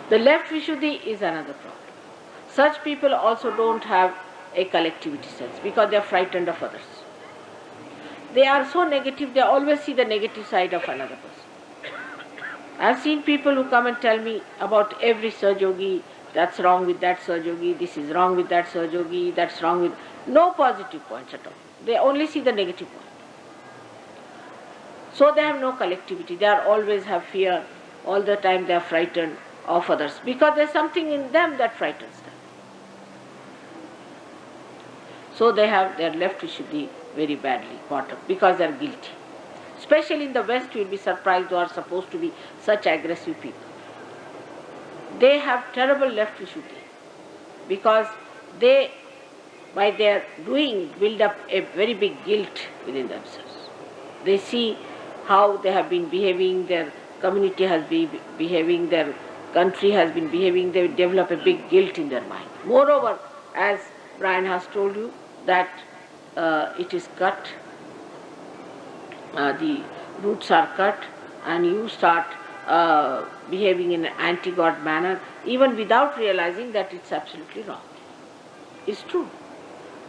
The left Vishuddhi is another problem. Such people also don't have a collectivity sense because they are frightened of others. They are so negative, they always see the negative side of another person. I have seen people who come and tell me about every Sahajogi, that's wrong with that Sahajogi, this is wrong with that Sahajogi, that's wrong with... No positive points at all. They only see the negative point. So they have no collectivity. They are always have fear. All the time they are frightened of others because there is something in them that frightens them. So they have their left Vishuddhi very badly caught up because they are guilty. Especially in the West, you will be surprised, who are supposed to be such aggressive people. They have terrible left Vishuddhi because they, by their doing, build up a very big guilt within themselves. They see how they have been behaving, their community has been behaving, their country has been behaving, they develop a big guilt in their mind. Moreover, as Brian has told you, that it is cut, the roots are cut, and you start behaving in an anti-God manner, even without realizing that it's absolutely wrong. It's true.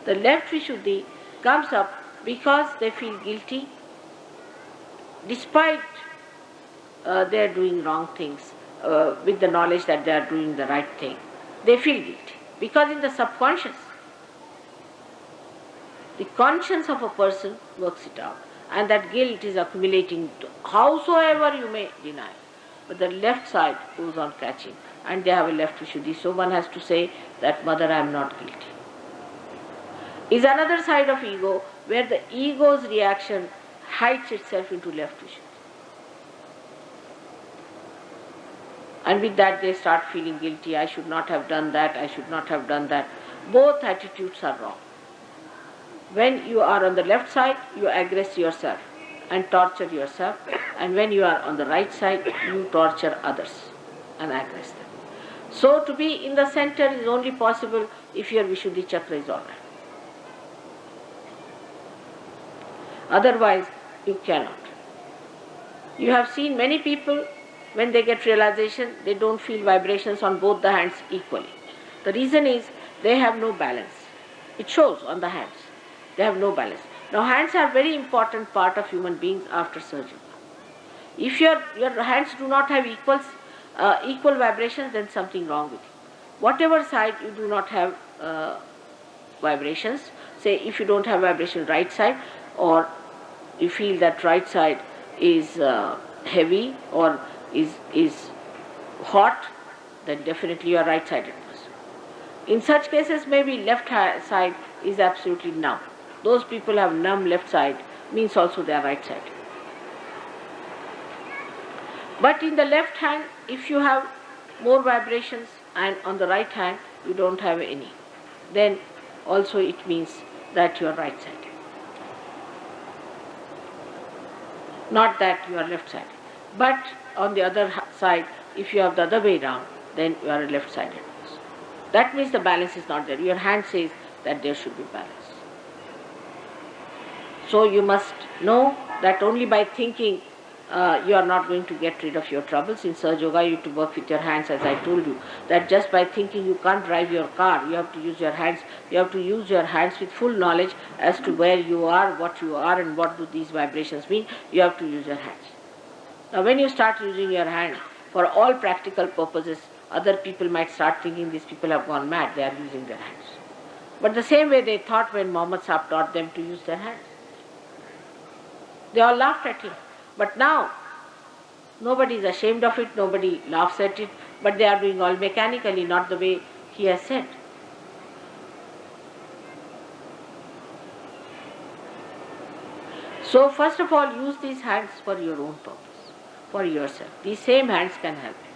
The left Vishuddhi comes up because they feel guilty, despite they are doing wrong things, with the knowledge that they are doing the right thing. They feel guilty. Because in the subconscious, the conscience of a person works it out. And that guilt is accumulating howsoever you may deny. But the left side goes on catching. And they have a left Vishuddhi. So one has to say that, Mother, I am not guilty. Is another side of ego where the ego's reaction hides itself into left Vishuddhi. And with that they start feeling guilty. I should not have done that, I should not have done that. Both attitudes are wrong. When you are on the left side, you aggress yourself and torture yourself. And when you are on the right side, you torture others and aggress them. So to be in the center is only possible if your Vishuddhi chakra is alright. Otherwise, you cannot. You have seen many people, when they get realization, they don't feel vibrations on both the hands equally. The reason is they have no balance. It shows on the hands. They have no balance. Now hands are a very important part of human beings after surgery. If your hands do not have equal vibrations, then something wrong with you. Whatever side you do not have vibrations, say if you don't have vibration right side, or you feel that right side is heavy or is hot, then definitely you are right-sided person. In such cases, maybe left side is absolutely numb. Those people have numb left side, means also they are right-sided. But in the left hand, if you have more vibrations and on the right hand you don't have any, then also it means that you are right-sided. Not that you are left-sided. But on the other side, if you have the other way round, then you are a left-sided person. That means the balance is not there. Your hand says that there should be balance. So you must know that only by thinking you are not going to get rid of your troubles. In Sahaja Yoga, you have to work with your hands, as I told you. That just by thinking you can't drive your car, you have to use your hands. You have to use your hands with full knowledge as to where you are, and what do these vibrations mean. You have to use your hands. Now when you start using your hand, For all practical purposes, other people might start thinking these people have gone mad, they are using their hands. But the same way they thought when Muhammad Sahib taught them to use their hands. They all laughed at him. But now, nobody is ashamed of it, nobody laughs at it, but they are doing all mechanically, not the way he has said. So first of all, use these hands for your own purpose, for yourself. These same hands can help you.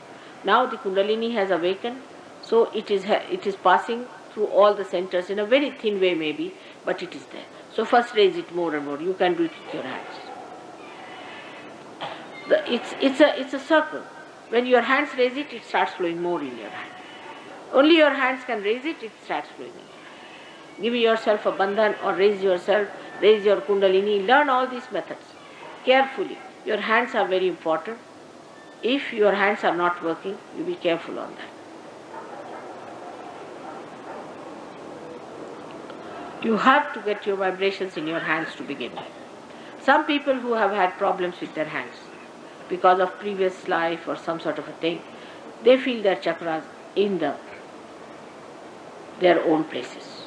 Now the Kundalini has awakened, so it is passing through all the centers in a very thin way maybe, but it is there. So first raise it more and more. You can do it with your hands. It's a circle. When your hands raise it, it starts flowing more in your hand. Only your hands can raise it, it starts flowing in. Give yourself a bandhan or raise yourself, raise your Kundalini. Learn all these methods carefully. Your hands are very important. If your hands are not working, you be careful on that. You have to get your vibrations in your hands to begin with. Some people who have had problems with their hands because of previous life or some sort of a thing, they feel their chakras in their own places.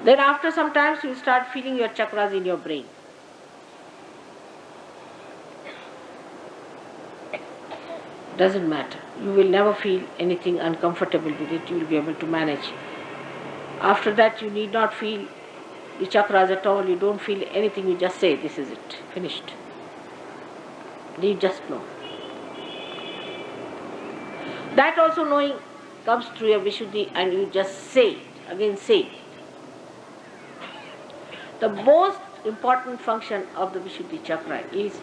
Then after some time you start feeling your chakras in your brain. Doesn't matter. You will never feel anything uncomfortable with it. You will be able to manage. After that you need not feel the chakras at all. You don't feel anything. You just say, this is it. Finished. You just know. That also knowing comes through your Vishuddhi and you just say it. Again say it. The most important function of the Vishuddhi chakra is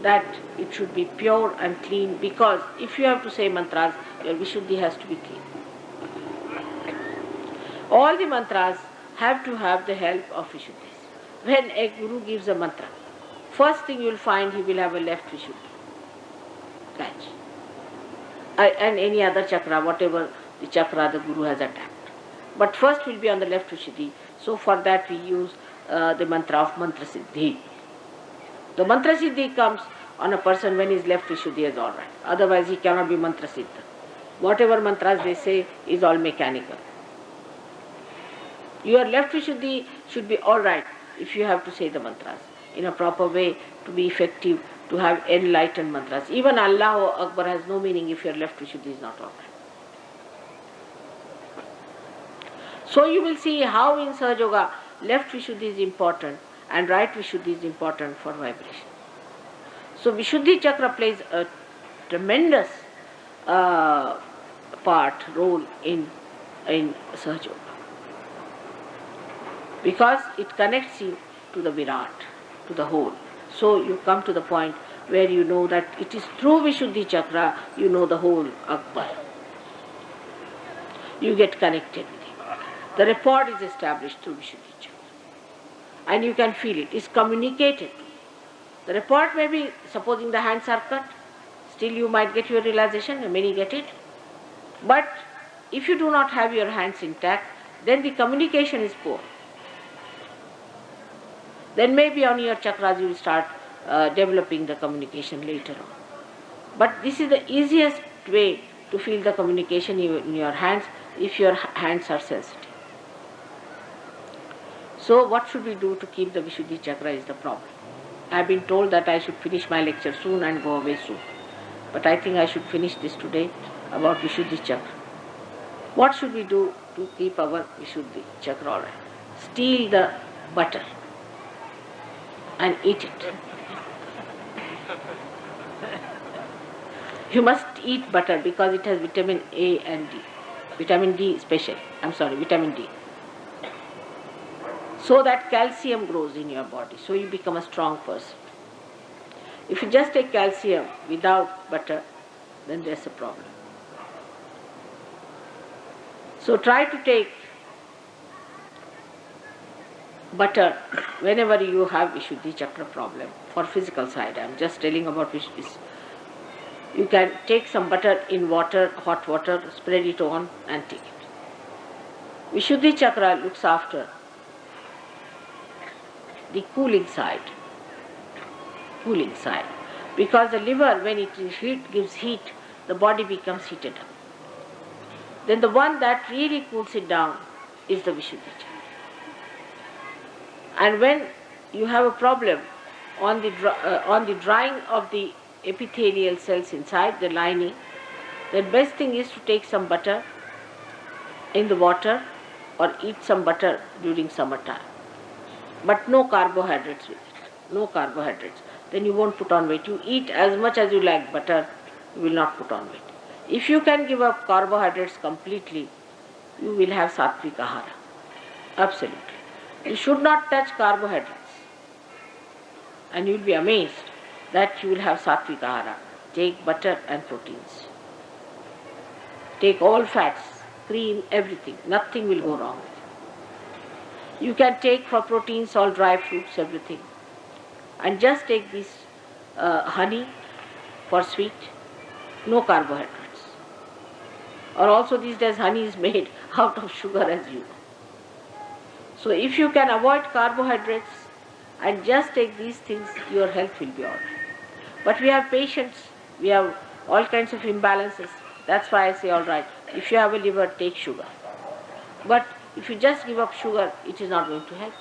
that it should be pure and clean, because if you have to say mantras, your Vishuddhi has to be clean. All the mantras have to have the help of Vishuddhis. When a Guru gives a mantra, first thing you will find he will have a left Vishuddhi. Catch. And any other chakra, whatever the chakra the Guru has attacked. But first will be on the left Vishuddhi. So for that we use the mantra of Mantra Siddhi. The Mantra Siddhi comes on a person when his left Vishuddhi is alright. Otherwise he cannot be Mantra Siddha. Whatever mantras they say is all mechanical. Your left Vishuddhi should be alright if you have to say the mantras in a proper way to be effective, to have enlightened mantras. Even Allahu Akbar has no meaning if your left Vishuddhi is not alright. So you will see how in Sahaja Yoga left Vishuddhi is important and right Vishuddhi is important for vibration. So Vishuddhi chakra plays a tremendous role in Sahaja Yoga, because it connects you to the Virat, to the whole. So you come to the point where you know that it is through Vishuddhi chakra you know the whole Akbar. You get connected with him. The rapport is established through Vishuddhi chakra. And you can feel it. It's communicated. The rapport may be, supposing the hands are cut, still you might get your realization, many get it. But if you do not have your hands intact, then the communication is poor. Then maybe on your chakras you will start developing the communication later on. But this is the easiest way to feel the communication in your hands if your hands are sensitive. So what should we do to keep the Vishuddhi chakra is the problem. I have been told that I should finish my lecture soon and go away soon. But I think I should finish this today about Vishuddhi chakra. What should we do to keep our Vishuddhi chakra alright? Steal the butter and eat it. You must eat butter because it has vitamin A and D. Vitamin D especially. Vitamin D. So that calcium grows in your body. So you become a strong person. If you just take calcium without butter, then there's a problem. So try to take butter whenever you have Vishuddhi chakra problem. For physical side, I'm just telling about Vishuddhi. You can take some butter in water, hot water, spread it on and take it. Vishuddhi chakra looks after the cooling side. Because the liver, when it is heat, gives heat, the body becomes heated up. Then the one that really cools it down is the Vishuddhi Chakra. And when you have a problem on the drying of the epithelial cells inside the lining, the best thing is to take some butter in the water or eat some butter during summertime. But no carbohydrates with it. No carbohydrates. Then you won't put on weight. You eat as much as you like butter, you will not put on weight. If you can give up carbohydrates completely, you will have sattvic ahara. Absolutely. You should not touch carbohydrates. And you will be amazed that you will have sattvic ahara. Take butter and proteins. Take all fats, cream, everything. Nothing will go wrong with it. You can take for proteins all dry fruits, everything. And just take this honey for sweet, no carbohydrates. Or also these days honey is made out of sugar, as you know. So if you can avoid carbohydrates and just take these things, your health will be all right. But we have patients, we have all kinds of imbalances. That's why I say, all right, if you have a liver, take sugar. But if you just give up sugar, it is not going to help.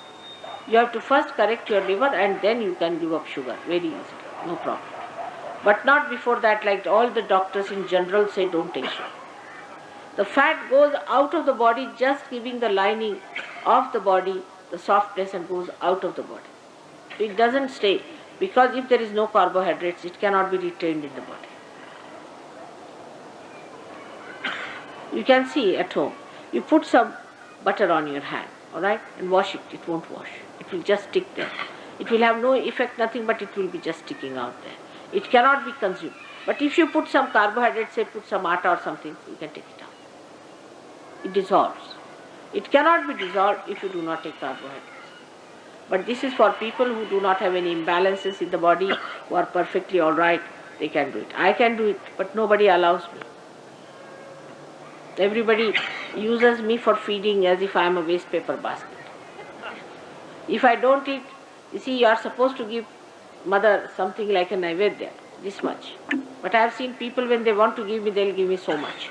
You have to first correct your liver and then you can give up sugar very easily, no problem. But not before that, like all the doctors in general say, don't take sugar. The fat goes out of the body, just giving the lining of the body the softness and goes out of the body. It doesn't stay, because if there is no carbohydrates, it cannot be retained in the body. You can see at home, you put some butter on your hand, alright, and wash it, it won't wash. It will just stick there. It will have no effect, nothing, but it will be just sticking out there. It cannot be consumed. But if you put some carbohydrates, say put some atta or something, you can take it out. It dissolves. It cannot be dissolved if you do not take carbohydrates. But this is for people who do not have any imbalances in the body, who are perfectly alright, they can do it. I can do it, but nobody allows me. Everybody uses me for feeding as if I am a waste paper basket. If I don't eat, you see, you are supposed to give mother something like a naivedya, this much. But I have seen people, when they want to give me, they will give me so much.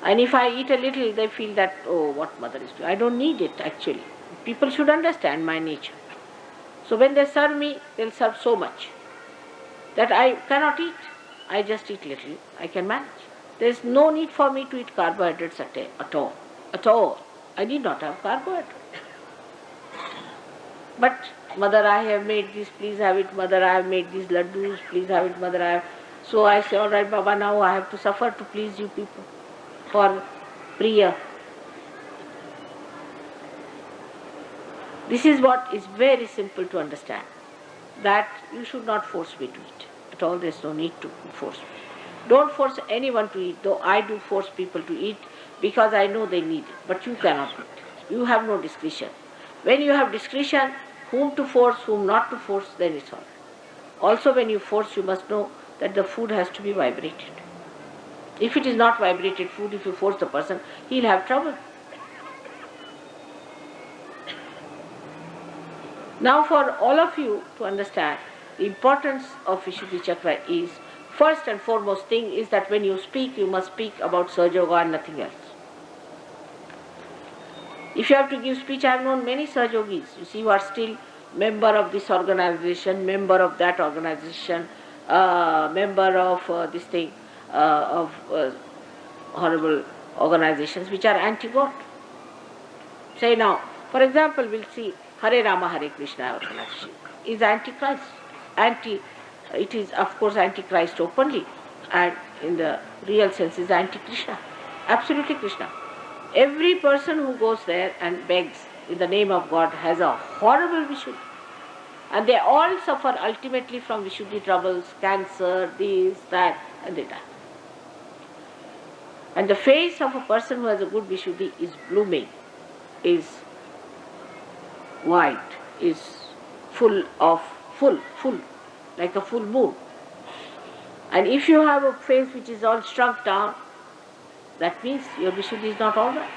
And if I eat a little, they feel that, oh, what mother is doing. I don't need it, actually. People should understand my nature. So when they serve me, they'll serve so much that I cannot eat. I just eat little. I can manage. There is no need for me to eat carbohydrates at all. At all. I need not have carbohydrates. But, mother, I have made this, please have it. Mother, I have made these laddus, please have it. Mother, I have... So I say, all right, Baba, now I have to suffer to please you people for Priya. This is what is very simple to understand, that you should not force me to eat. At all, there is no need to force me. Don't force anyone to eat, though I do force people to eat because I know they need it. But you cannot eat. You have no discretion. When you have discretion, whom to force, whom not to force, then it's all right. Also, when you force, you must know that the food has to be vibrated. If it is not vibrated food, if you force the person, he'll have trouble. Now, for all of you to understand, the importance of Vishuddhi Chakra is, first and foremost thing is that when you speak, you must speak about Sahaja Yoga and nothing else. If you have to give speech, I have known many Sahaja Yogis, you see, who are still member of this organization, member of that organization, member of this thing, of horrible organizations which are anti-God. Say now, for example, we'll see Hare Rama, Hare Krishna organization is anti-Christ. It is of course anti-Christ openly, and in the real sense is anti-Krishna. Absolutely Krishna. Every person who goes there and begs in the name of God has a horrible Vishuddhi. And they all suffer ultimately from Vishuddhi troubles, cancer, this, that, and they die. And the face of a person who has a good Vishuddhi is blooming, is white, is full, like a full moon. And if you have a face which is all shrunk down, that means your Vishuddhi is not all right.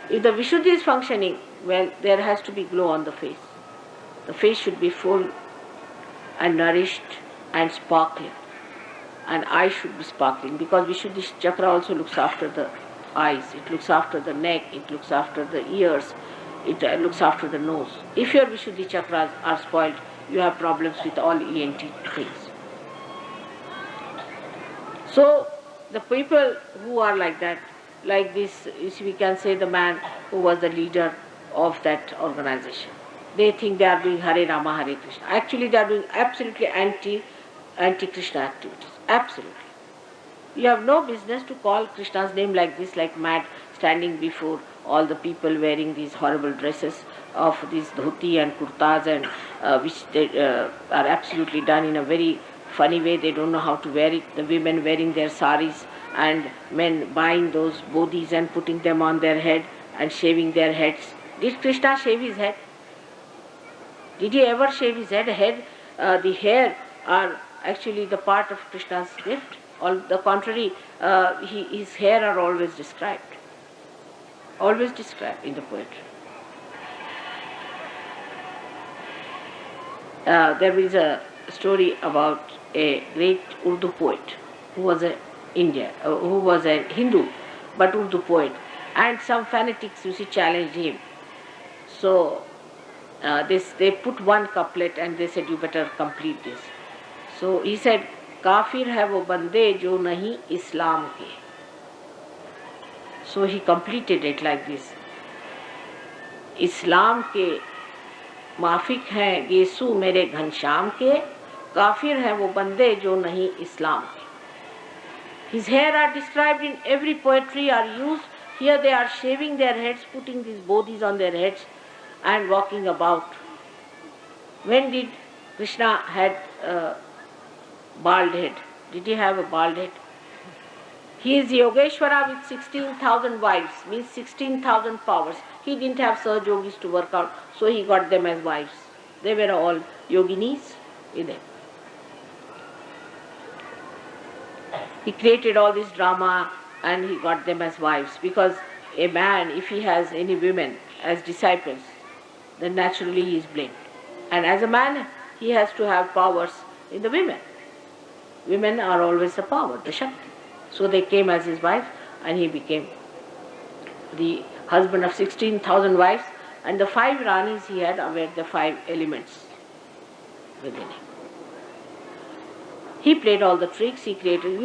If the Vishuddhi is functioning, well, there has to be glow on the face. The face should be full and nourished and sparkling. And eyes should be sparkling because Vishuddhi chakra also looks after the eyes, it looks after the neck, it looks after the ears, it looks after the nose. If your Vishuddhi chakras are spoiled, you have problems with all ENT things. So the people who are like that, like this, we can say the man who was the leader of that organization, they think they are doing Hare Rama, Hare Krishna. Actually, they are doing absolutely anti-Krishna activities. Absolutely. You have no business to call Krishna's name like this, like mad, standing before all the people wearing these horrible dresses of these dhoti and kurtas, and which they, are absolutely done in a very funny way. They don't know how to wear it. The women wearing their saris and men buying those bodhis and putting them on their head and shaving their heads. Did Krishna shave his head? Did he ever shave his head? The hair are actually the part of Krishna's gift. On the contrary, his hair are always described in the poetry. There is a story about a great Urdu poet who was who was a Hindu, but Urdu poet, and some fanatics challenged him. So they put one couplet and they said, you better complete this. So he said, काफिर है वो बंदे जो नहीं इस्लाम के. So he completed it like this. इस्लाम के माफिक हैं गेसू मेरे घनश्याम के, काफिर हैं वो बंदे जो नहीं इस्लाम के. His hair are described in every poetry are used. Here they are shaving their heads, putting these bodhis on their heads and walking about. When did Krishna had bald head? Did he have a bald head? He is Yogeshwara with 16,000 wives, means 16,000 powers. He didn't have Saj Yogis to work out, so he got them as wives. They were all yoginis with him. He created all this drama and he got them as wives, because a man, if he has any women as disciples, then naturally he is blamed. And as a man, he has to have powers in the women. Women are always the power, the Shakti. So they came as his wife and he became the husband of 16,000 wives, and the 5 Ranis he had were the 5 elements within him. He played all the tricks, he created.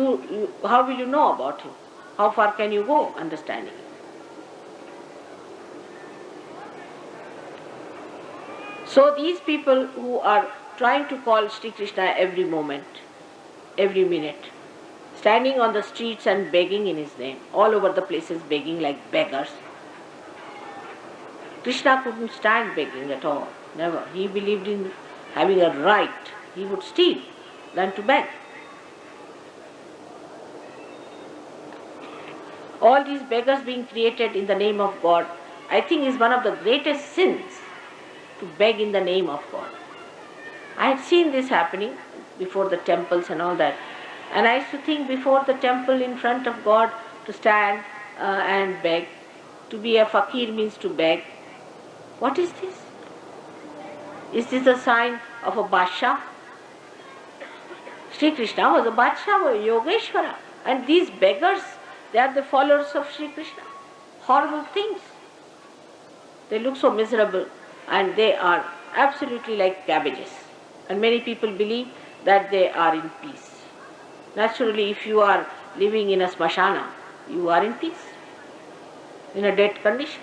How will you know about him? How far can you go understanding him? So these people who are trying to call Sri Krishna every moment, every minute, standing on the streets and begging in his name, all over the places begging like beggars. Krishna couldn't stand begging at all, never. He believed in having a right. He would steal than to beg. All these beggars being created in the name of God, I think is one of the greatest sins, to beg in the name of God. I had seen this happening before the temples and all that. And I used to think, before the temple in front of God, to stand and beg. To be a fakir means to beg. What is this? Is this a sign of a Badshah? Sri Krishna was a Badshah, was a Yogeshwara. And these beggars, they are the followers of Sri Krishna. Horrible things. They look so miserable and they are absolutely like cabbages. And many people believe that they are in peace. Naturally, if you are living in a smashana, you are in peace, in a dead condition.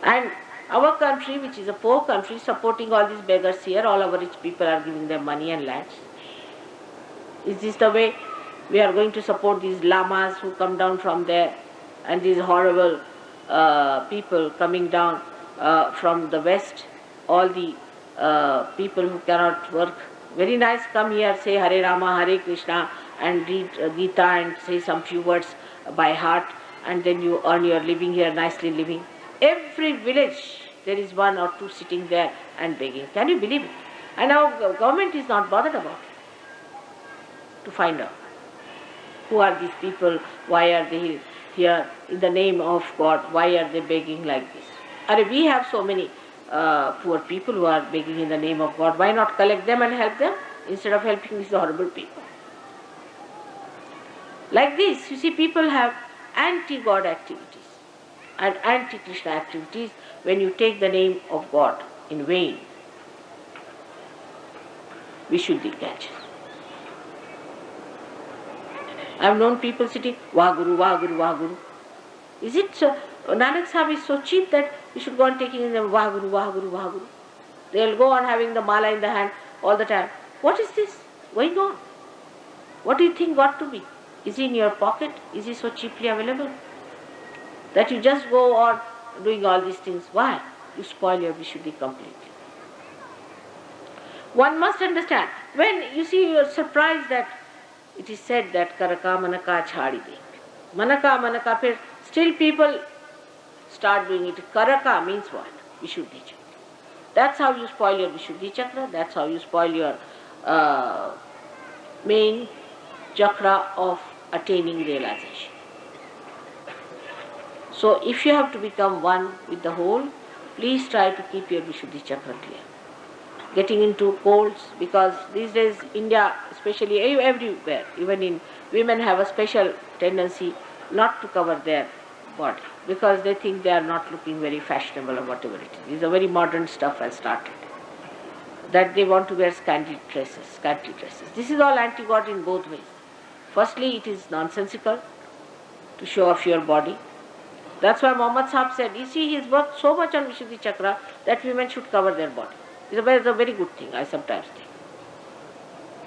And our country, which is a poor country, supporting all these beggars here, all our rich people are giving them money and lands. Is this the way we are going to support these lamas who come down from there, and these horrible people coming down from the west, all the people who cannot work? Very nice, come here, say Hare Rama, Hare Krishna, and read Gita and say some few words by heart, and then you earn your living here, nicely living. Every village, there is 1 or 2 sitting there and begging. Can you believe it? And our government is not bothered about it, to find out who are these people, why are they here in the name of God, why are they begging like this? We have so many poor people who are begging in the name of God. Why not collect them and help them instead of helping these horrible people? Like this, you see, people have anti-God activities and anti-Krishna activities when you take the name of God in vain. Vishuddhi catches. I have known people sitting, Vahguru, Vahguru, Vahguru. Is it so? Nanak Sahib is so cheap that you should go on taking in them Vahguru, Vahguru, Vahguru. They will go on having the mala in the hand all the time. What is this going on? What do you think God to be? Is he in your pocket? Is he so cheaply available? That you just go on doing all these things. Why? You spoil your Vishuddhi completely. One must understand. When you see, you are surprised that it is said that Karaka Manaka Chhadi De. Manaka Manaka, phir still people start doing it. Karaka means what? Vishuddhi Chakra. That's how you spoil your Vishuddhi Chakra. That's how you spoil your main chakra of attaining realization. So if you have to become one with the whole, please try to keep your Vishuddhi Chakra clear. Getting into colds, because these days India, especially everywhere, even in women have a special tendency not to cover their body because they think they are not looking very fashionable or whatever it is. These are very modern stuff has started. That they want to wear scanty dresses. This is all anti-God in both ways. Firstly, it is nonsensical to show off your body. That's why Muhammad Sahib said, you see, he has worked so much on Vishuddhi Chakra that women should cover their body. It's a very good thing, I sometimes think.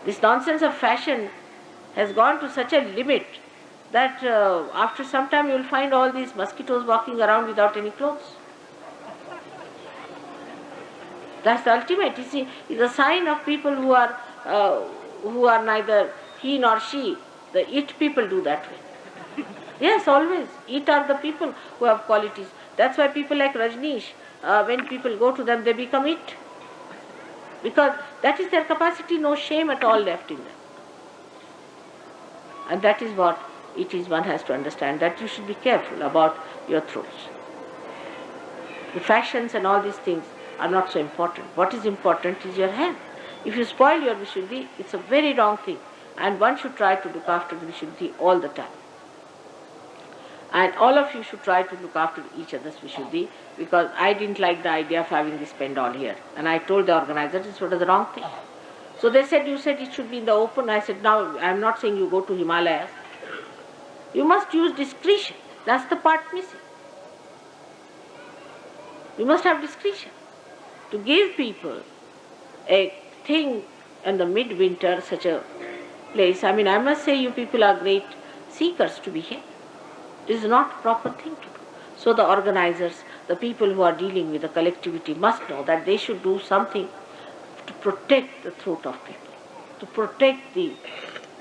This nonsense of fashion has gone to such a limit that after some time you will find all these mosquitoes walking around without any clothes. That's the ultimate. You see, it's a sign of people who are neither he nor she. The it people do that way. Yes, always. It are the people who have qualities. That's why people like Rajneesh, when people go to them, they become it. Because that is their capacity, no shame at all left in them. And that is what it is one has to understand, that you should be careful about your throats. The fashions and all these things are not so important. What is important is your health. If you spoil your Vishuddhi, it's a very wrong thing. And one should try to look after the Vishuddhi all the time. And all of you should try to look after each other's Vishuddhi, because I didn't like the idea of having this pendal here. And I told the organizer this was the wrong thing. So they said, you said it should be in the open. I said, now I'm not saying you go to Himalayas. You must use discretion. That's the part missing. You must have discretion. To give people a thing in the midwinter, such a place. I mean, I must say you people are great seekers to be here. This is not a proper thing to do. So the organizers, the people who are dealing with the collectivity must know that they should do something to protect the throat of people, to protect the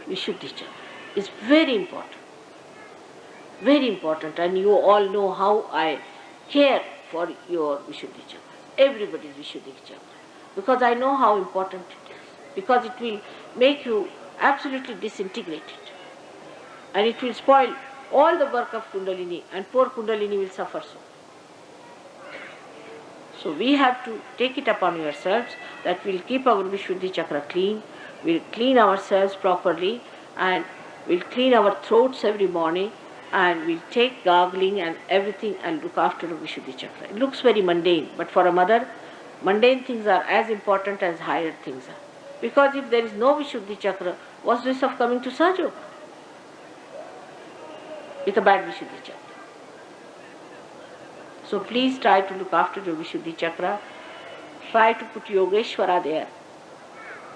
Vishuddhi Chakra. It's very important. Very important. And you all know how I care for your Vishuddhi Chakra. Everybody's Vishuddhi Chakra. Because I know how important it is. Because it will make you absolutely disintegrated. And it will spoil all the work of Kundalini, and poor Kundalini will suffer so. So we have to take it upon ourselves that we'll keep our Vishuddhi Chakra clean, we'll clean ourselves properly, and we'll clean our throats every morning, and we'll take gargling and everything and look after the Vishuddhi Chakra. It looks very mundane, but for a mother, mundane things are as important as higher things are. Because if there is no Vishuddhi Chakra, what's the use of coming to Sahaja with a bad Vishuddhi Chakra? So please try to look after your Vishuddhi Chakra. Try to put Yogeshwara there.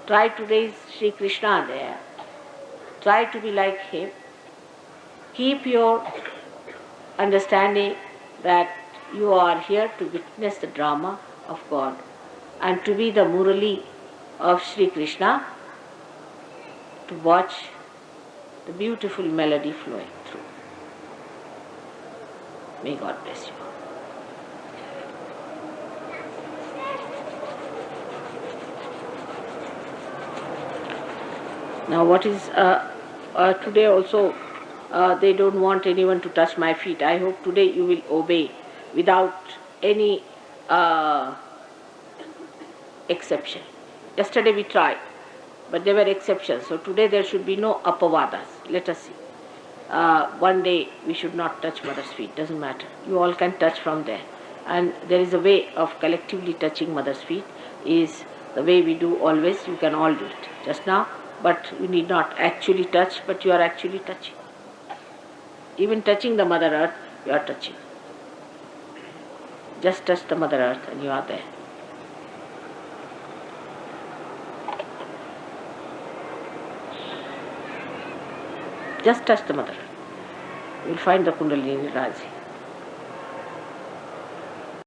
Try to raise Sri Krishna there. Try to be like him. Keep your understanding that you are here to witness the drama of God and to be the Murali of Sri Krishna, to watch the beautiful melody flowing through. May God bless you. Now what is, today also they don't want anyone to touch my feet. I hope today you will obey without any exception. Yesterday we tried, but there were exceptions. So today there should be no apavadas. Let us see. One day we should not touch mother's feet. Doesn't matter. You all can touch from there. And there is a way of collectively touching mother's feet. Is the way we do always. You can all do it just now, but you need not actually touch, but you are actually touching. Even touching the Mother Earth, you are touching. Just touch the Mother Earth and you are there. Just touch the Mother Earth. You will find the Kundalini rising.